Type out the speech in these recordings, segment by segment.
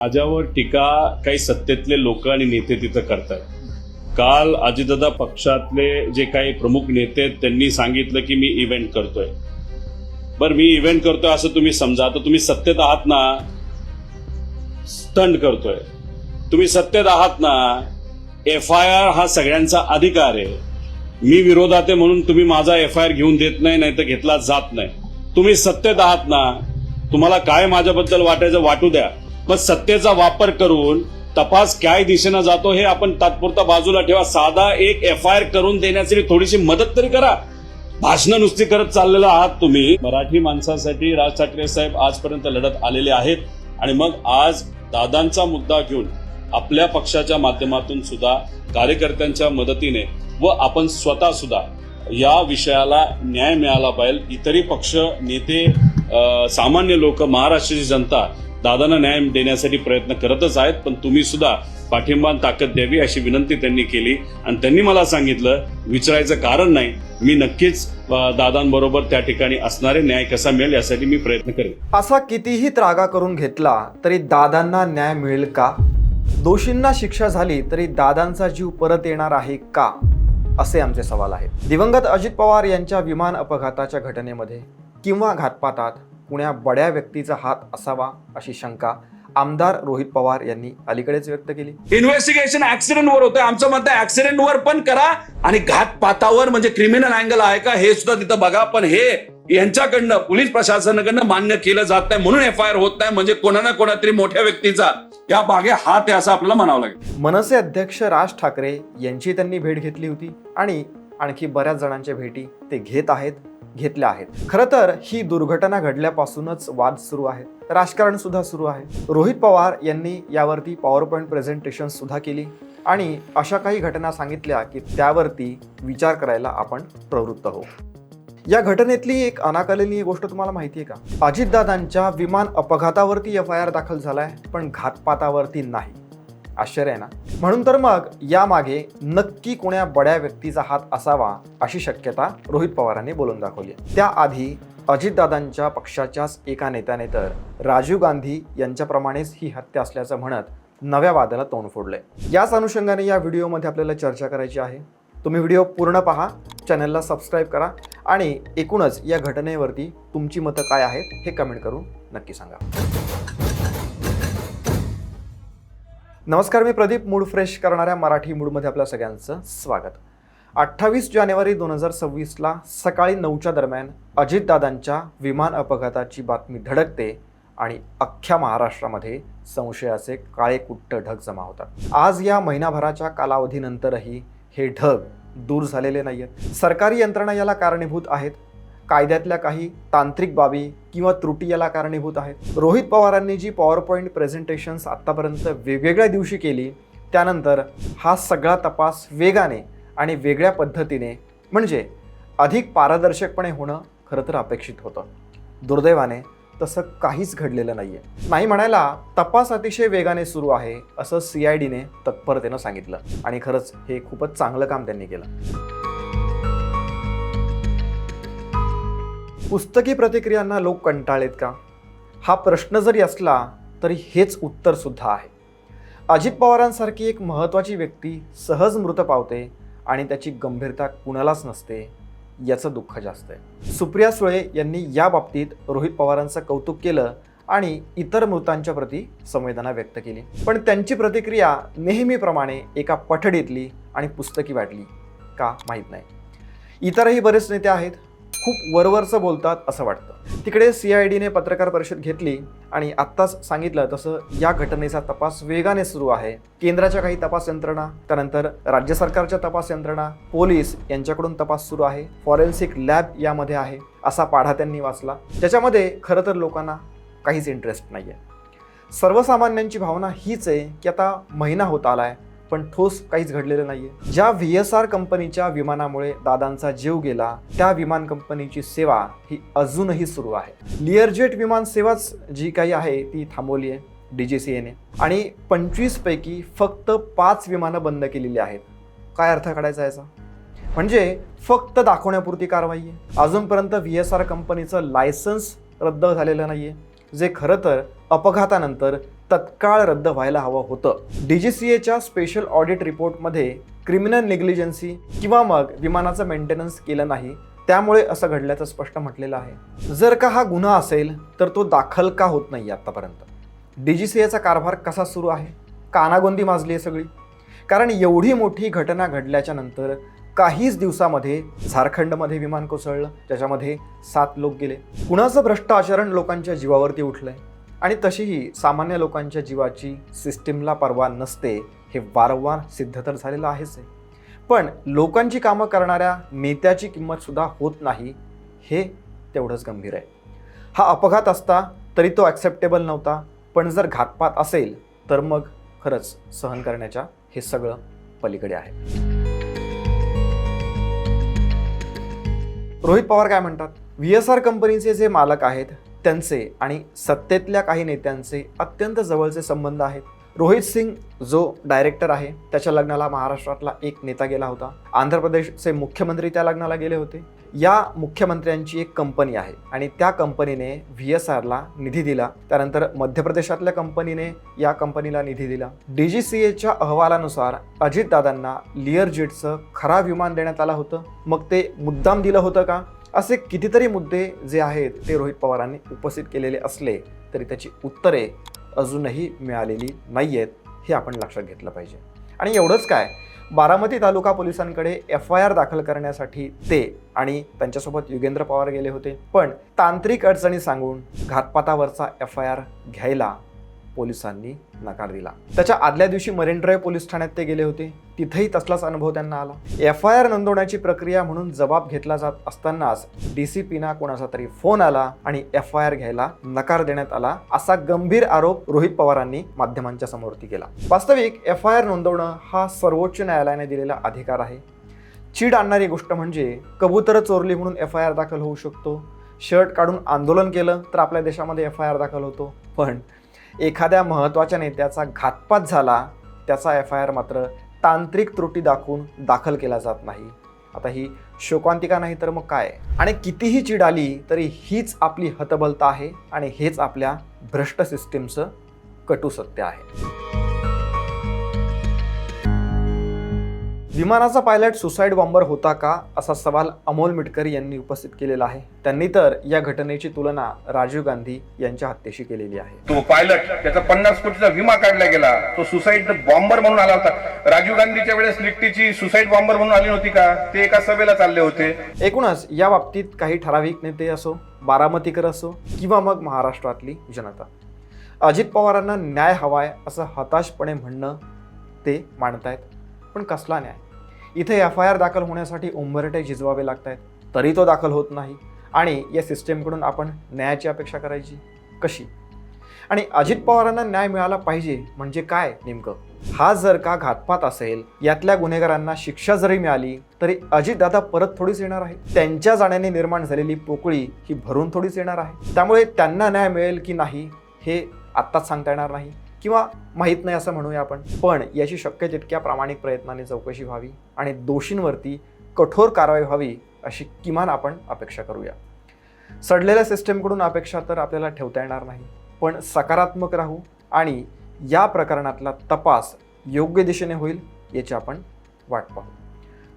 माझ्यावर टीका काही सत्तेतले लोक आणि नेते तिथं करतात. काल अजितदादा पक्षातले जे काही प्रमुख नेते आहेत त्यांनी सांगितलं की मी इव्हेंट करतोय. बरं, मी इव्हेंट करतोय असं तुम्ही समजा. तर तुम्ही सत्तेत आहात ना, स्टंट करतोय. तुम्ही सत्तेत आहात ना, FIR हा सगळ्यांचा अधिकार आहे. मी विरोधात आहे म्हणून तुम्ही माझा FIR घेऊन देत नाही तर घेतला जात नाही. तुम्ही सत्तेत आहात ना, तुम्हाला काय माझ्याबद्दल वाटायचं वाटू द्या, पण सत्तेचा वापर करून तपास काय दिशेनं जातो हे आपण तात्पुरता बाजूला ठेवा. साधा एक FIR करून देण्यासाठी थोडीशी मदत तरी करा. भाषणं नुसती करत चाललेला आहात तुम्ही. मराठी माणसासाठी राज ठाकरे साहेब आजपर्यंत लढत आलेले आहेत आणि मग आज दादांचा मुद्दा घेऊन आपल्या पक्षाच्या माध्यमातून सुद्धा कार्यकर्त्यांच्या मदतीने व आपण स्वतः सुद्धा या विषयाला न्याय मिळाला पाहिजे. इतरही पक्ष नेते, सामान्य लोक, महाराष्ट्राची जनता दादांना न्याय देण्यासाठी प्रयत्न करतच आहेत. पण तुम्ही सुद्धा पाठिंबा ताकद द्यावी अशी विनंती त्यांनी केली आणि त्यांनी मला सांगितलं विचारायचं कारण नाही, मी नक्कीच दादांबरोबर त्या ठिकाणी असणारे न्याय कसा मिळेल यासाठी मी प्रयत्न करेन. असा कितीही त्रागा करून घेतला तरी दादांना न्याय मिळेल का? दोषींना शिक्षा झाली तरी दादांचा जीव परत येणार आहे का, असे आमचे सवाल आहेत. दिवंगत अजित पवार यांच्या विमान अपघाताच्या घटनेमध्ये किंवा घातपातात कुण्या बड्या व्यक्तीचा हात असावा अशी शंका आमदार रोहित पवार यांनी अलीकडेच व्यक्त केली. इन्व्हेस्टिगेशन ऍक्सिडेंटवर होतंय. आमचं मत आहे ऍक्सिडेंटवर पण करा आणि घातपातावर म्हणजे क्रिमिनल अँगल आहे का हे सुद्धा तिथं बघा. पण हे यांच्याकडनं, पोलीस प्रशासनाकडनं मान्य केलं जात नाही म्हणून FIR होत नाही. म्हणजे कोणा ना कोणातरी मोठ्या व्यक्तीचा या मागे हात आहे असं आपल्याला म्हणावं लागेल. मनसे अध्यक्ष राज ठाकरे यांची त्यांनी भेट घेतली होती आणि आणखी बऱ्याच जणांच्या भेटी ते घेतल्या आहेत. खरं तर ही दुर्घटना घडल्यापासूनच वाद सुरू आहेत, राजकारण सुद्धा सुरू आहे. रोहित पवार यांनी यावरती पॉवरपॉईंट प्रेझेंटेशन सुद्धा केली आणि अशा काही घटना सांगितल्या की त्यावरती विचार करायला आपण प्रवृत्त होऊ. या घटनेतली एक अनाकलनीय गोष्ट तुम्हाला माहिती आहे का? अजितदादांच्या विमान अपघातावरती FIR दाखल झालाय पण घातपातावरती नाही. आश्चर्य आहे ना? म्हणून तर मग यामागे नक्की कोण्या बड्या व्यक्तीचा हात असावा अशी शक्यता रोहित पवारांनी बोलून दाखवली. त्याआधी अजितदादांच्या पक्षाच्याच एका नेत्याने तर राजीव गांधी यांच्याप्रमाणेच ही हत्या असल्याचं म्हणत नव्या वादाला तोंड फोडलंय. याच अनुषंगाने या व्हिडिओमध्ये आपल्याला चर्चा करायची आहे. तुम्ही व्हिडिओ पूर्ण पहा, चॅनलला सबस्क्राईब करा आणि एकूणच या घटनेवरती तुमची मतं काय आहेत हे कमेंट करून नक्की सांगा. नमस्कार, मी प्रदीप. मूड फ्रेश करणाऱ्या मराठी मूडमध्ये आपल्या सगळ्यांचं स्वागत. 28 जानेवारी 2026ला सकाळी 9च्या दरम्यान अजितदादांच्या विमान अपघाताची बातमी धडकते आणि अख्ख्या महाराष्ट्रामध्ये संशयाचे काळे कुट्ट ढग जमा होतात. आज या महिनाभराच्या कालावधीनंतरही हे ढग दूर झालेले नाहीयेत. सरकारी यंत्रणा याला कारणीभूत आहेत, कायद्यातल्या काही तांत्रिक बाबी किंवा त्रुटी याला कारणीभूत आहेत. रोहित पवारांनी जी पॉवरपॉईंट प्रेझेंटेशन्स आत्तापर्यंत वेगवेगळ्या दिवशी केली त्यानंतर हा सगळा तपास वेगाने आणि वेगळ्या पद्धतीने म्हणजे अधिक पारदर्शकपणे होणं खरं तर अपेक्षित होतं. दुर्दैवाने तसं काहीच घडलेलं नाहीये. नाही म्हणायला तपास अतिशय वेगाने सुरू आहे असं CIDने तत्परतेनं सांगितलं आणि खरंच हे खूपच चांगलं काम त्यांनी केलं. पुस्तकी प्रतिक्रियांना लोक कंटाळलेत का? हा प्रश्न जरी असला तरी हेच उत्तर सुद्धा आहे. अजित पवारांसारखी एक महत्त्वाची व्यक्ती सहज मृत पावते आणि त्याची गंभीरता कुणालाच नसते याचं दुःख जास्त आहे. सुप्रिया सुळे यांनी या बाबतीत रोहित पवारांचं कौतुक केलं आणि इतर मृतांच्या प्रती संवेदना व्यक्त केली. पण त्यांची प्रतिक्रिया नेहमीप्रमाणे एका पठडीतली आणि पुस्तकी वाटली का माहीत नाही. इतरही बरेच नेते आहेत, खूप वरवरचं बोलतात असं वाटतं. तिकडे CIDने पत्रकार परिषद घेतली आणि आत्ताच सांगितलं तसं या घटनेचा तपास वेगाने सुरू आहे. केंद्राच्या काही तपास यंत्रणा, त्यानंतर राज्य सरकारच्या तपास यंत्रणा, पोलीस यांच्याकडून तपास सुरू आहे. फॉरेन्सिक लॅब यामध्ये आहे असा पाढा त्यांनी वाचला, ज्याच्यामध्ये खरं तर लोकांना काहीच इंटरेस्ट नाही आहे. सर्वसामान्यांची भावना हीच आहे की आता महिना होत आलाय पण ठोस काहीच घडलेलं नाहीये. ज्या VSR कंपनीच्या विमानामुळे दादांचा जीव गेला त्या विमान कंपनीची सेवा ही अजूनही सुरू आहे. लिअरजेट विमान सेवाच जी काही आहे ती थांबवली आहे DGCAने आणि 25 पैकी फक्त 5 विमानं बंद केलेली आहेत. काय अर्थ काढायचा याचा? म्हणजे फक्त दाखवण्यापुरती कारवाई आहे. अजूनपर्यंत VSR कंपनीचं लायसन्स रद्द झालेलं नाहीये, जे खरं तर अपघातानंतर तत्काळ रद्द व्हायला हवं होतं. DGCAच्या स्पेशल ऑडिट रिपोर्टमध्ये क्रिमिनल निग्लिजन्सी किंवा मग विमानाचं मेंटेनन्स केलं नाही त्यामुळे असं घडल्याचं स्पष्ट म्हटलेलं आहे. जर का हा गुन्हा असेल तर तो दाखल का होत नाही आतापर्यंत? DGCAचा कारभार कसा सुरू आहे? कानागोंदी माजली आहे सगळी. कारण एवढी मोठी घटना घडल्याच्या नंतर काहीच दिवसामध्ये झारखंडमध्ये विमान कोसळलं, त्याच्यामध्ये 7 लोक गेले. कुणाचं भ्रष्ट आचरण लोकांच्या जीवावरती उठलंय आणि तशीही सामान्य लोकांच्या जीवाची सिस्टीमला पर्वा नसते हे वारंवार सिद्ध तर झालेलं आहेच आहे. पण लोकांची कामं करणाऱ्या नेत्याची किंमत सुद्धा होत नाही हे तेवढंच गंभीर आहे. हा अपघात असता तरी तो ॲक्सेप्टेबल नव्हता, पण जर घातपात असेल तर मग खरंच सहन करण्याच्या हे सगळं पलीकडे आहे. रोहित पवार काय म्हणतात? VSR कंपनीचे जे मालक आहेत त्यांचे आणि सत्तेतल्या काही नेत्यांचे अत्यंत जवळचे संबंध आहेत. रोहित सिंग जो डायरेक्टर आहे त्याच्या लग्नाला महाराष्ट्रातला एक नेता गेला होता. आंध्र प्रदेशचे मुख्यमंत्री त्या लग्नाला गेले होते. या मुख्यमंत्र्यांची एक कंपनी आहे आणि त्या कंपनीने VSRला निधी दिला. त्यानंतर मध्य प्रदेशातल्या कंपनीने या कंपनीला निधी दिला. DGCAच्या अहवालानुसार अजितदादांना लिअर जेटचं खरा विमान देण्यात आलं होतं. मग ते मुद्दाम दिलं होतं का? असे कितीतरी मुद्दे जे आहेत ते रोहित पवारांनी उपस्थित केलेले असले तरी त्याची उत्तरे अजूनही मिळालेली नाही आहेत हे आपण लक्षात घेतलं पाहिजे. आणि एवढंच काय, बारामती तालुका पोलिसांकडे FIR दाखल करण्यासाठी ते आणि त्यांच्यासोबत युगेंद्र पवार गेले होते. पण तांत्रिक अडचणी सांगून घातपातावरचा FIR घ्यायला पोलिसांनी नकार दिला. त्याच्या आदल्या दिवशी मरीन ड्राईव्ह पोलीस ठाण्यात ते गेले होते. तिथेही तसलाच अनुभव त्यांना आला. FIR नोंदवण्याची प्रक्रिया म्हणून जबाब घेतला जात असतानाच DCPना कोणाचा तरी फोन आला आणि FIR घ्यायला नकार देण्यात आला असा गंभीर आरोप रोहित पवारांनी माध्यमांच्या समोरती केला. वास्तविक FIR नोंदवणं हा सर्वोच्च न्यायालयाने दिलेला अधिकार आहे. चीड आणणारी गोष्ट म्हणजे कबूतर चोरली म्हणून FIR दाखल होऊ शकतो. शर्ट काढून आंदोलन केलं तर आपल्या देशामध्ये FIR दाखल होतो. पण एखाद्या महत्त्वाच्या नेत्याचा घातपात झाला त्याचा FIR मात्र तांत्रिक त्रुटी दाखवून दाखल केला जात नाही. आता ही शोकांतिका नाही तर मग काय? आणि कितीही चीड आली तरी हीच आपली हतबलता आहे आणि हेच आपल्या भ्रष्ट सिस्टीमचं कटू सत्य आहे. विमानाचा पायलट सुसाईड बॉम्बर होता का असा सवाल अमोल मिटकरी यांनी उपस्थित केलेला आहे. त्यांनी तर या घटनेची तुलना राजीव गांधी यांच्या हत्येशी केलेली आहे. तो पायलट त्याचा 50 कोटीचा विमा काढला गेला, तो सुसाईड बॉम्बर म्हणून आला होता. राजीव गांधीच्या वेळेस लिट्टीची सुसाईड बॉम्बर म्हणून आली नव्हती का? ते एका सभेला चालले होते. एकूणच या बाबतीत काही ठराविक नेते असो, बारामतीकर असो किंवा मग महाराष्ट्रातली जनता, अजित पवारांना न्याय हवाय असं हताशपणे म्हणणं ते मांडतायत. पण कसला न्याय? इथे FIR दाखल होण्यासाठी उंबरठे झिजवावे लागत आहेत तरी तो दाखल होत नाही आणि या सिस्टीमकडून आपण न्यायाची अपेक्षा करायची कशी? आणि अजित पवारांना न्याय मिळाला पाहिजे म्हणजे काय नेमकं? हा जर का घातपात असेल, यातल्या गुन्हेगारांना शिक्षा जरी मिळाली तरी अजितदादा परत थोडीच येणार आहे. त्यांच्या जाण्याने निर्माण झालेली पोकळी ही भरून थोडीच येणार आहे. त्यामुळे त्यांना न्याय मिळेल की नाही हे आत्ताच सांगता येणार नाही किंवा माहीत नाही असं म्हणूया आपण. पण याची शक्य तितक्या प्रामाणिक प्रयत्नाने चौकशी व्हावी आणि दोषींवरती कठोर कारवाई व्हावी अशी किमान आपण अपेक्षा करूया. सडलेल्या सिस्टीमकडून अपेक्षा तर आपल्याला ठेवता येणार नाही, पण सकारात्मक राहू आणि या प्रकरणातला तपास योग्य दिशेने होईल याची आपण वाट पाहू.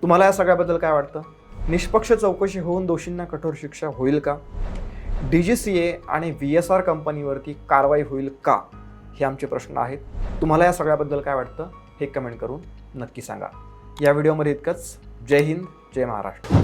तुम्हाला या सगळ्याबद्दल काय वाटतं? निष्पक्ष चौकशी होऊन दोषींना कठोर शिक्षा होईल का? DGCA आणि VSR कंपनीवरती कारवाई होईल का? हे आमचे प्रश्न आहेत. तुम्हाला या सगळ्याबद्दल काय वाटतं हे कमेंट करून नक्की सांगा. या व्हिडिओमध्ये इतकंच. जय हिंद, जय महाराष्ट्र.